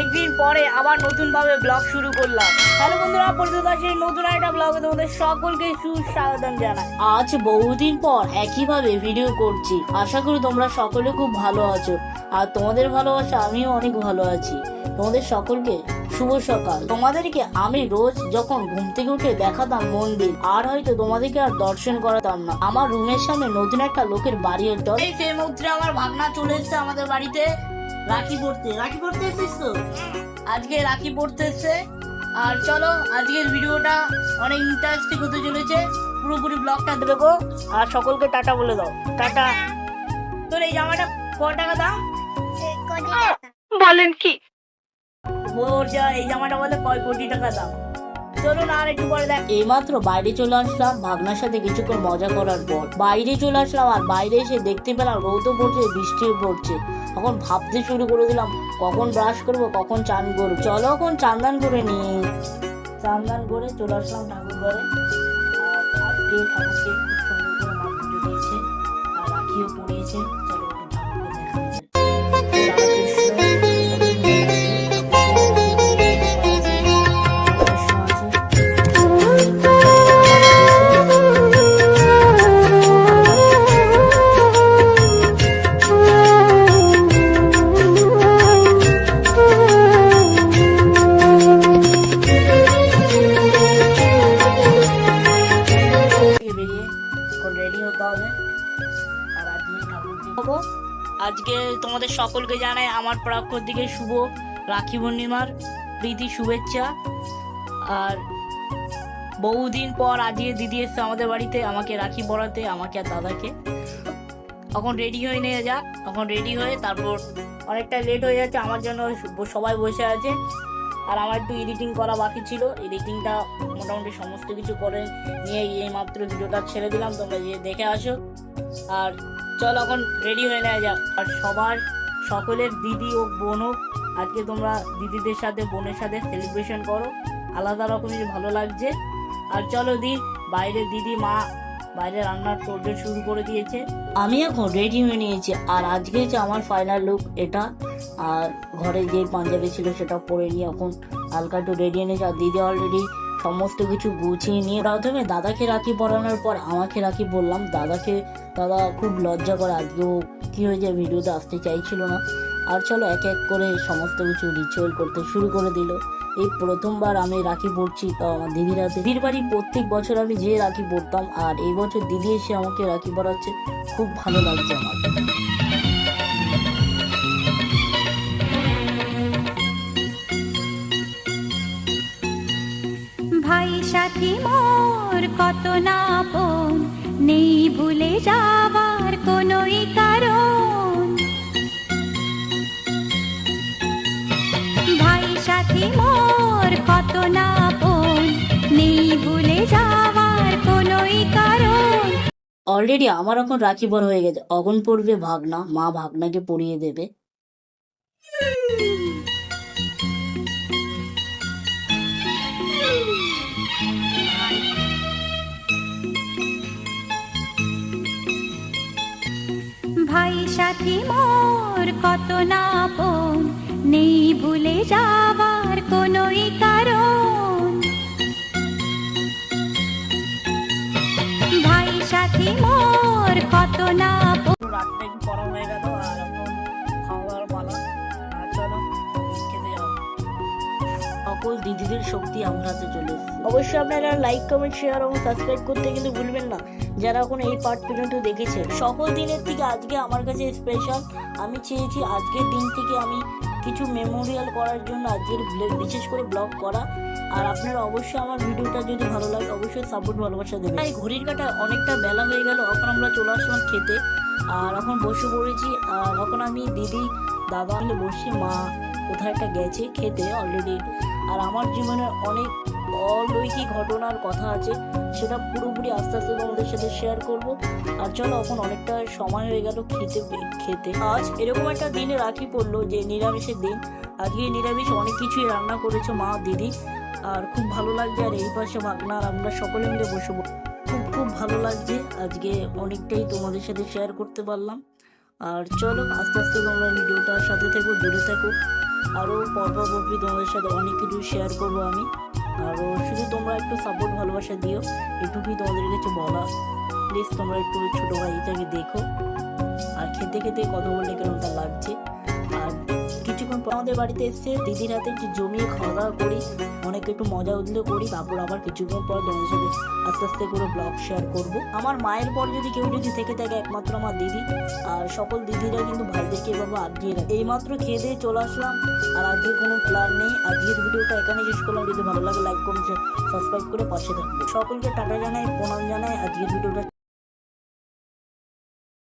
অনেকদিন পরে আবার নতুন ভাবে ব্লগ শুরু করলাম। হ্যালো বন্ধুরা, পরিচিত সেই নতুন একটা ব্লগে তোমাদের সকলকে সুস্বাগতম জানাই। আজ বহুদিন পর একইভাবে ভিডিও করছি। আশা করি তোমরা সকলে খুব ভালো আছো, আর তোমাদের ভালোবাসা আমিও অনেক ভালো আছি। তোমাদের সকলকে শুভ সকাল। তোমাদেরকে আমি রোজ যখন ঘুম থেকে উঠে দেখাতাম মন্দির, আর হয়তো তোমাদেরকে আর দর্শন করাতাম না। আমার রুমের সামনে নতুন একটা লোকের বাড়ি হতো। এই সেই মুহূর্তে আমার ভাগনা চলে এসেছে আমাদের বাড়িতে রাখি পড়তে এসেছিস তো? আজকে রাখি পড়তে এসছে। আর চলো, আজকের ভিডিওটা অনেক ইন্টারেস্টিং হতে চলেছে। পুরোপুরি ব্লগটা দেখো আর সকলকে টাটা বলে দাও। টাটা। তোর এই জামাটা কত টাকা দাম? বলেন কি? ওর যা এই জামাটা বলে কয় কোটি টাকা দাম। চলুন আর একটু পরে দেখ। এইমাত্র বাইরে চলে আসলাম ভাগনার সাথে কিছুক্ষণ মজা করার পর। বাইরে চলে আসলাম আর বাইরে এসে দেখতে পেলাম রোদও পড়ছে, বৃষ্টিও পড়ছে। এখন ভাবতে শুরু করে দিলাম কখন ব্রাশ করবো, কখন চান করবো। চলো এখন চান্দান করে নিই। চান্দান করে চলে আসলাম ঠাকুর ঘরে। আর আজকে ঠাকুরকে খুব সুন্দর করে মা পুজো দিয়েছে আর রাখিও পড়িয়েছে। চলো একটু ঠাকুরকে দেখা যায়। আজকে তোমাদের সকলকে জানাই আমার পক্ষ থেকে শুভ রাখি পূর্ণিমার প্রীতি শুভেচ্ছা। আর বহুদিন পর আজকে দিদি এসছে আমাদের বাড়িতে আমাকে রাখি পরাতে, আমাকে আর দাদাকে। এখন রেডি হয়ে নিয়ে যা। এখন রেডি হয়ে তারপর অনেকটা লেট হয়ে যাচ্ছে আমার জন্য, সবাই বসে আছে। আর আমার একটু এডিটিং করা বাকি ছিল, এডিটিংটা মোটামুটি সমস্ত কিছু করে নিয়ে এই মাত্র ভিডিওটা ছেড়ে দিলাম, তোমরা যে দেখে আসো। আর চলো এখন রেডি হয়ে নেওয়া যাক। আর সকলের দিদি ও বোন হোক, আজকে তোমরা দিদিদের সাথে বোনের সাথে সেলিব্রেশন করো, আলাদা রকমের ভালো লাগছে। আর চলো বাইরে দিদি মা বাইরে রান্নার তোড়জোড় শুরু করে দিয়েছে। আমি এখন রেডি হয়ে নিয়েছি আর আজকে যে আমার ফাইনাল লুক এটা। আর ঘরে যে পাঞ্জাবি ছিল সেটা পরে নিয়ে এখন হালকা একটু রেডি নিয়েছি। আর দিদি অলরেডি সমস্ত কিছু গুছিয়ে নিয়ে প্রথমে দাদাকে রাখি পরানোর পর আমাকে রাখি বললাম। দাদা খুব লজ্জা করে, আজকেও কি হয়েছে ভিডিওতে আসতে চাইছিল না। আর চলো এক এক করে সমস্ত কিছু রিচুয়াল করতে শুরু করে দিল। এই প্রথমবার আমি রাখি পড়ছি, তো আমার দিদির বাড়ি প্রত্যেক বছর আমি যে রাখি পড়তাম, আর এই বছর দিদি এসে আমাকে রাখি পরাচ্ছে, খুব ভালো লাগছে আমার। ভাই সাথী মোর কত না আপন, নেই ভুলে যাবার কোনোই কারণ। ভাই সাথী মোর কত না আপন, নেই ভুলে যাবার কোনোই কারণ। অলরেডি আমার এখন রাখি পরা হয়ে গেছে। অখন পড়বে ভাগনা, মা ভাগনাকে পরিয়ে দেবে। ভাই সাথী মোর কত না আপন, নেই ভুলে যাবার কোনোই কারণ। ভাই সাথী মোর কত না আপন। রাতটা একটু পড়া হয়ে গেল আর এখন খাওয়া দাওয়ার পালা। আর চলো খেতে যাও। সকল দিদিদের শক্তি আমার হাতে চলে এসেছে। অবশ্যই আপনারা লাইক কমেন্ট শেয়ার এবং সাবস্ক্রাইব করতে কিন্তু ভুলবেন না, যারা এখন এই পার্ট পর্যন্ত দেখেছে। সকল দিনের থেকে আজকে আমার কাছে স্পেশাল। আমি চেয়েছি আজকের দিন থেকে আমি কিছু মেমোরিয়াল করার জন্য আজকের বিশেষ করে ব্লগ করা। আর আপনারা অবশ্যই আমার ভিডিওটা যদি ভালো লাগে অবশ্যই সাপোর্ট ভালোবাসা দেবেন। এই ঘড়ির কাটা অনেকটা বেলা হয়ে গেল, এখন আমরা চলে আসলাম খেতে। আর এখন বসে পড়েছি। আর এখন আমি দিদি দাদা মিলে বসছি, মা কোথায় একটা গেছে খেতে অলরেডি। আর আমার জীবনের অনেক অলৌকিক ঘটনার কথা আছে, সেটা পুরোপুরি আস্তে আস্তে তোমাদের সাথে শেয়ার করব। আর চলো এখন অনেকটা সময় হয়ে গেল খেতে। আজ এরকম একটা দিনে রাখি পড়লো যে নিরামিষের দিন। আজকে নিরামিষ অনেক কিছুই রান্না করেছে মা দিদি, আর খুব ভালো লাগছে। আর এই পাশে ভাগনা আর আমরা সকলে মিলে বসে খুব ভালো লাগছে। আজকে অনেকটাই তোমাদের সাথে শেয়ার করতে পারলাম। আর চলো আস্তে আস্তে তোমরা ভিডিওটার সাথে থেকো, দূরে থেকো। আরও পরপরবর্তী তোমাদের সাথে অনেক কিছু শেয়ার করবো আমি। আরও শুধু তোমরা একটু সাপোর্ট ভালোবাসা দিও, এটুকুই তোমাদের কাছে বলা। প্লিজ তোমরা একটু ছোটো ভাইটাকে দেখো। আর খেতে খেতে কথা বললে কেমনটা লাগছে। আর কিছুক্ষণ পর আমাদের বাড়িতে এসে দিদির হাতে একটু জমিয়ে খাওয়া দাওয়া করি, অনেক একটু মজা উদ্যোগ করি। তারপর আবার কিছুক্ষণ পর তোমাদের সাথে আস্তে আস্তে করে ব্লগ শেয়ার করব। আমার মায়ের পর যদি কেউ যদি থেকে থাকে একমাত্র আমার দিদি। আর সকল দিদিরা কিন্তু ভাইদেরকে এভাবে আগিয়ে রাখে। এইমাত্র খেয়ে দিয়ে চলে আসলাম, আর আজকে কোনো প্ল্যান নেই। আজকের ভিডিওটা এখানে শেষ করলাম। যদি ভালো লাগে লাইক কমেন্ট সাবস্ক্রাইব করে পাশে থাকবে। সকলকে টাটা জানাই, প্রণাম জানাই। আজকের ভিডিওটা